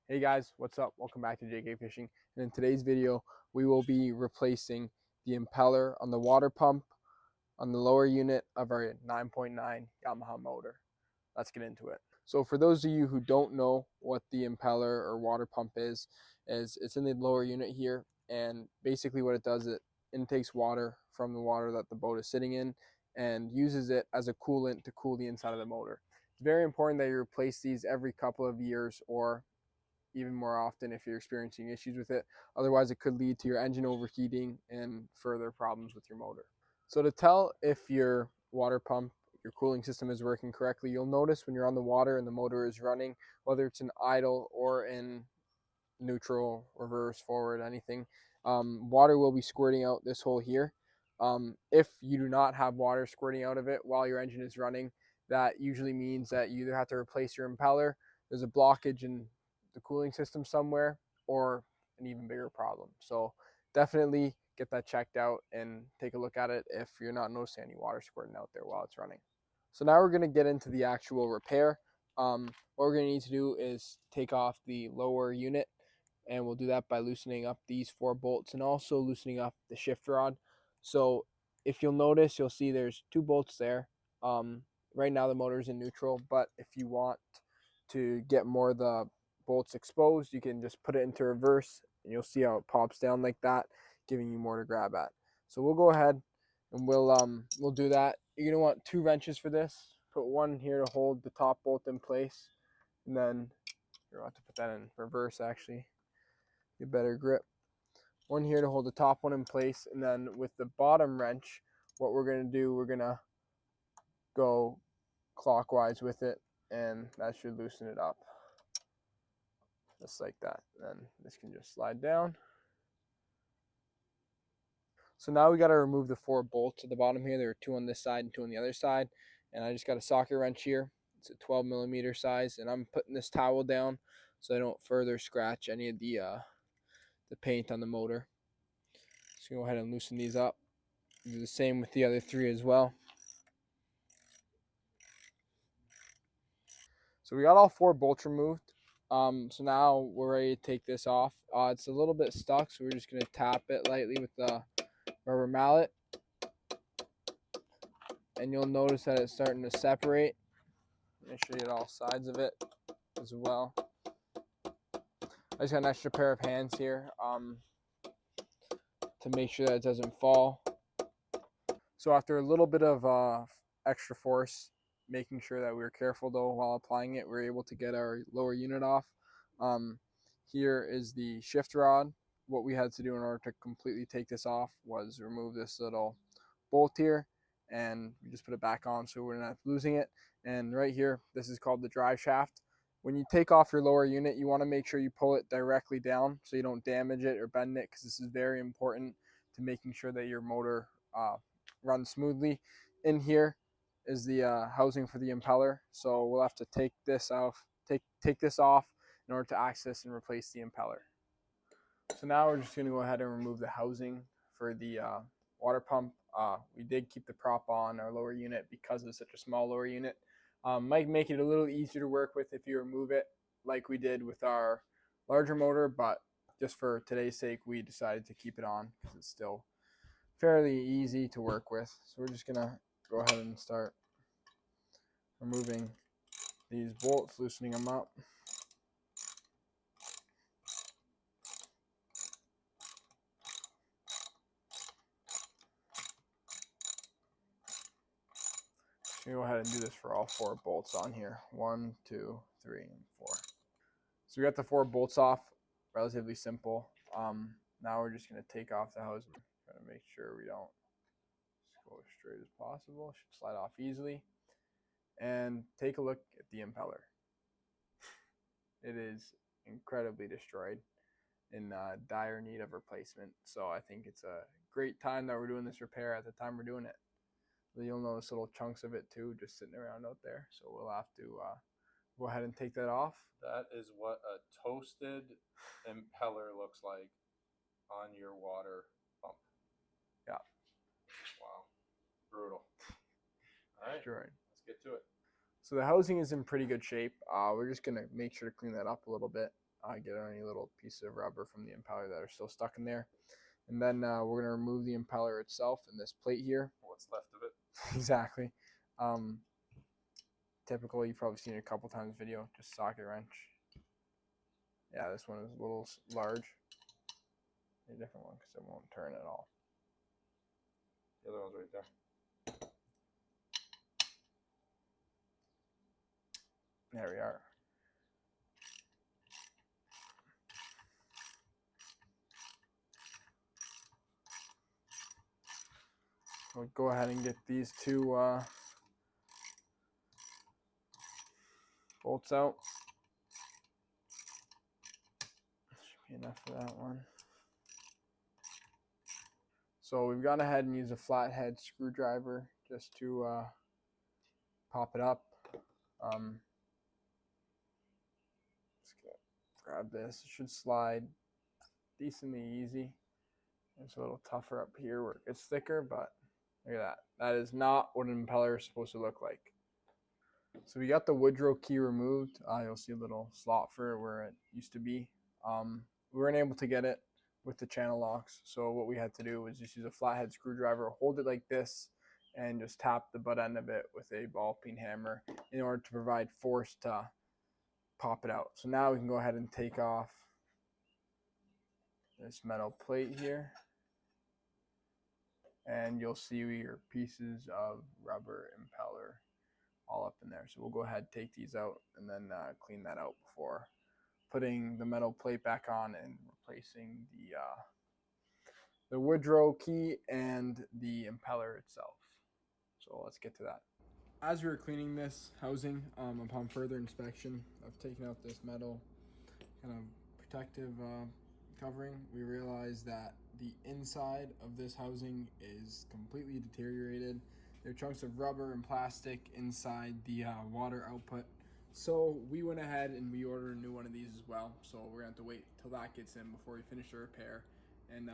Hey guys, what's up? Welcome back to JK Fishing. And in today's video, we will be replacing the impeller on the water pump on the lower unit of our 9.9 Yamaha motor. Let's get into it. So for those of you who don't know what the impeller or water pump is it's in the lower unit here, and basically what it does, it intakes water from the water that the boat is sitting in and uses it as a coolant to cool the inside of the motor. It's very important that you replace these every couple of years, or even more often if you're experiencing issues with it. Otherwise, it could lead to your engine overheating and further problems with your motor. So to tell if your water pump, your cooling system is working correctly, you'll notice when you're on the water and the motor is running, whether it's in idle or in neutral, reverse, forward, anything, water will be squirting out this hole here. If you do not have water squirting out of it while your engine is running, that usually means that you either have to replace your impeller, there's a blockage in the cooling system somewhere, or an even bigger problem. So definitely get that checked out and take a look at it if you're not noticing any water squirting out there while it's running. So now we're going to get into the actual repair. What we're going to need to do is take off the lower unit, and we'll do that by loosening up these 4 bolts and also loosening up the shift rod. So if you'll notice, you'll see there's 2 bolts there. Right now the motor is in neutral, but if you want to get more of the bolts exposed, you can just put it into reverse and you'll see how it pops down like that, giving you more to grab at. So we'll go ahead and we'll do that. You're gonna want 2 wrenches for this. Put one here to hold the top bolt in place, and then you're going to have to put that in reverse actually, get better grip. One here to hold the top one in place, and then with the bottom wrench, what we're gonna do, we're gonna go clockwise with it, and that should loosen it up just like that. Then this can just slide down. So now we got to remove the 4 bolts at the bottom here. There are 2 on this side and 2 on the other side, and I just got a socket wrench here. It's a 12mm size, and I'm putting this towel down so I don't further scratch any of the paint on the motor. So go ahead and loosen these up. Do the same with the other 3 as well. So we got all 4 bolts removed. So now we're ready to take this off. It's a little bit stuck, so we're just going to tap it lightly with the rubber mallet. And you'll notice that it's starting to separate. Make sure you get all sides of it as well. I just got an extra pair of hands here to make sure that it doesn't fall. So after a little bit of extra force, making sure that we were careful though while applying it, we were able to get our lower unit off. Here is the shift rod. What we had to do in order to completely take this off was remove this little bolt here, and we just put it back on so we're not losing it. And right here, this is called the drive shaft. When you take off your lower unit, you want to make sure you pull it directly down so you don't damage it or bend it, because this is very important to making sure that your motor runs smoothly. In here is the housing for the impeller, so we'll have to take this off in order to access and replace the impeller. So now we're just going to go ahead and remove the housing for the water pump. We did keep the prop on our lower unit because it's such a small lower unit. Might make it a little easier to work with if you remove it like we did with our larger motor, but just for today's sake, we decided to keep it on because it's still fairly easy to work with. So we're just going to go ahead and start removing these bolts, loosening them up. Go ahead and do this for all 4 bolts on here. 1, 2, 3, and 4. So we got the 4 bolts off. Relatively simple. Now we're just going to take off the housing. Try to make sure we don't go as straight as possible. Should slide off easily. And take a look at the impeller. It is incredibly destroyed, in dire need of replacement. So I think it's a great time that we're doing this repair at the time we're doing it. You'll notice little chunks of it too, just sitting around out there. So we'll have to go ahead and take that off. That is what a toasted impeller looks like on your water pump. Yeah. Wow. Brutal. All right. Destroyed. Let's get to it. So the housing is in pretty good shape. We're just going to make sure to clean that up a little bit. get any little pieces of rubber from the impeller that are still stuck in there. And then we're going to remove the impeller itself and this plate here. What's left of it. Exactly. Typical, you've probably seen it a couple times video, just socket wrench. Yeah, this one is a little large. A different one because it won't turn at all. The other one's right there. There we are. We'll go ahead and get these two bolts out. Should be enough for that one. So we've gone ahead and used a flathead screwdriver just to pop it up. Let's grab this. It should slide decently easy. It's a little tougher up here where it gets thicker, but look at that. That is not what an impeller is supposed to look like. So we got the Woodrow key removed. You'll see a little slot for it where it used to be. We weren't able to get it with the channel locks. So what we had to do was just use a flathead screwdriver, hold it like this, and just tap the butt end of it with a ball peen hammer in order to provide force to pop it out. So now we can go ahead and take off this metal plate here. And you'll see your pieces of rubber impeller all up in there. So we'll go ahead, take these out, and then clean that out before putting the metal plate back on and replacing the Woodrow key and the impeller itself. So let's get to that. As we were cleaning this housing, upon further inspection, I've taken out this metal kind of protective covering. We realized that the inside of this housing is completely deteriorated. There are chunks of rubber and plastic inside the water output. So we went ahead and we ordered a new one of these as well. So we're gonna have to wait till that gets in before we finish the repair. And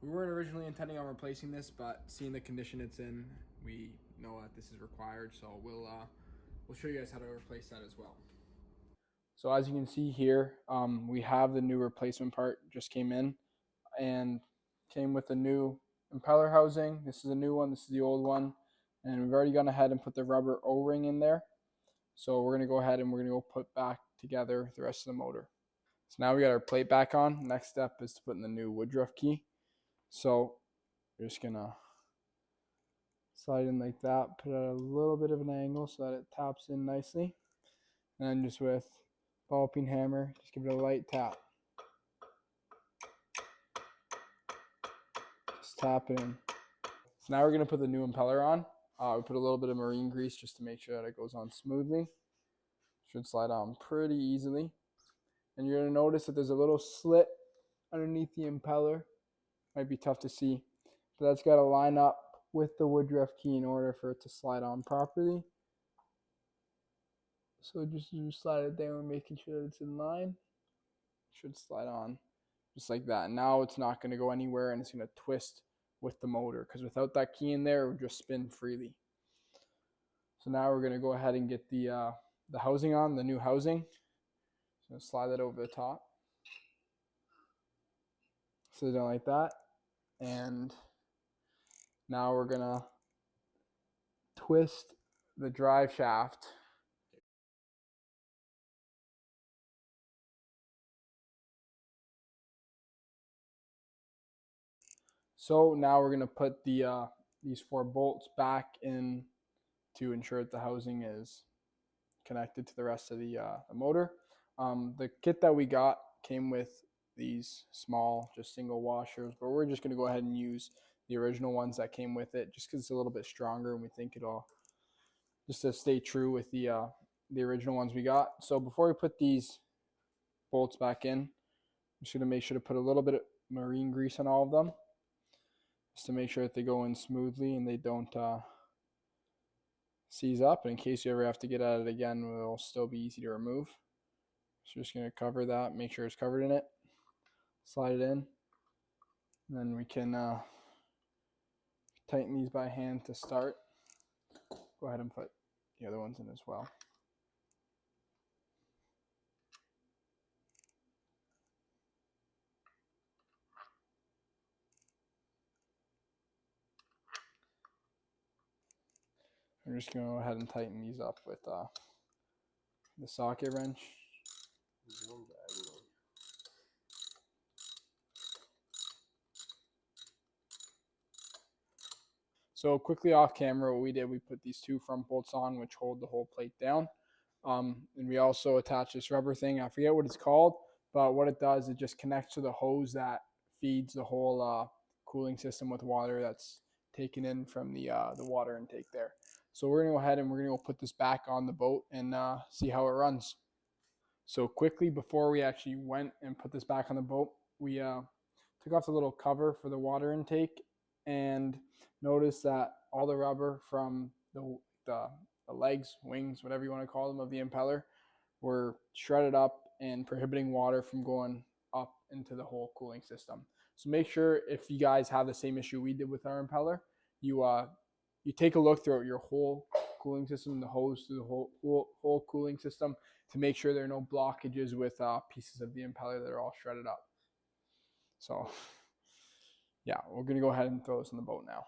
we weren't originally intending on replacing this, but seeing the condition it's in, we know that this is required. So we'll show you guys how to replace that as well. So as you can see here, we have the new replacement part just came in and came with the new impeller housing. This is a new one, this is the old one. And we've already gone ahead and put the rubber O-ring in there. So we're gonna go ahead and we're gonna go put back together the rest of the motor. So now we got our plate back on. Next step is to put in the new Woodruff key. So we're just gonna slide in like that, put it at a little bit of an angle so that it taps in nicely. And then just with ball peen hammer, just give it a light tap. Just tap it in. So now we're gonna put the new impeller on. We put a little bit of marine grease just to make sure that it goes on smoothly. Should slide on pretty easily. And you're gonna notice that there's a little slit underneath the impeller. Might be tough to see, but that's gotta line up with the Woodruff key in order for it to slide on properly. So just slide it down, making sure that it's in line. Should slide on just like that. Now it's not gonna go anywhere and it's gonna twist with the motor, because without that key in there, it would just spin freely. So now we're gonna go ahead and get the housing on, the new housing. So slide that over the top. Sit it down like that. And now we're gonna twist the drive shaft. So now we're gonna put these 4 bolts back in to ensure that the housing is connected to the rest of the motor. The kit that we got came with these small, just single washers, but we're just gonna go ahead and use the original ones that came with it, just because it's a little bit stronger, and we think it'll just to stay true with the original ones we got. So before we put these bolts back in, I'm just gonna make sure to put a little bit of marine grease on all of them, just to make sure that they go in smoothly and they don't seize up. And in case you ever have to get at it again, it'll still be easy to remove. So just gonna cover that, make sure it's covered in it, slide it in, and then we can tighten these by hand to start. Go ahead and put the other ones in as well. We're just going to go ahead and tighten these up with the socket wrench. So quickly off camera, what we did, we put these 2 front bolts on, which hold the whole plate down. And we also attach this rubber thing. I forget what it's called, but what it does, it just connects to the hose that feeds the whole cooling system with water that's taken in from the water intake there. So we're gonna go ahead and we're gonna go put this back on the boat and see how it runs. So quickly, before we actually went and put this back on the boat, we took off the little cover for the water intake and noticed that all the rubber from the legs, wings, whatever you want to call them, of the impeller were shredded up and prohibiting water from going up into the whole cooling system. So make sure, if you guys have the same issue we did with our impeller, you take a look throughout your whole cooling system, the hose through the whole cooling system, to make sure there are no blockages with pieces of the impeller that are all shredded up. So yeah, we're gonna go ahead and throw this in the boat now.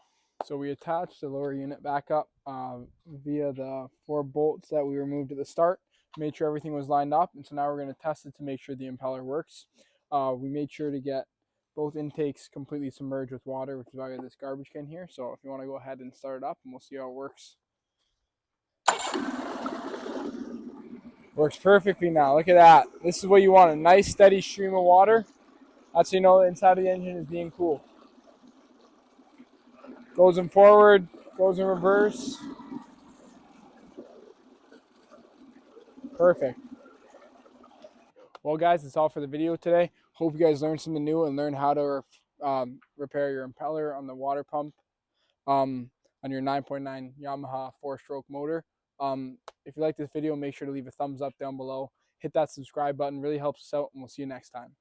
So we attached the lower unit back up via the 4 bolts that we removed at the start. Made sure everything was lined up, and so now we're going to test it to make sure the impeller works. We made sure to get both intakes completely submerged with water, which is why I got this garbage can here. So if you want to go ahead and start it up, and we'll see how it works. Works perfectly now. Look at that. This is what you want, a nice steady stream of water. That's how you know the inside of the engine is being cool. Goes in forward, goes in reverse. Perfect. Well, guys, that's all for the video today. Hope you guys learned something new and learned how to repair your impeller on the water pump on your 9.9 Yamaha 4-stroke motor. If you like this video, make sure to leave a thumbs up down below. Hit that subscribe button. Really helps us out, and we'll see you next time.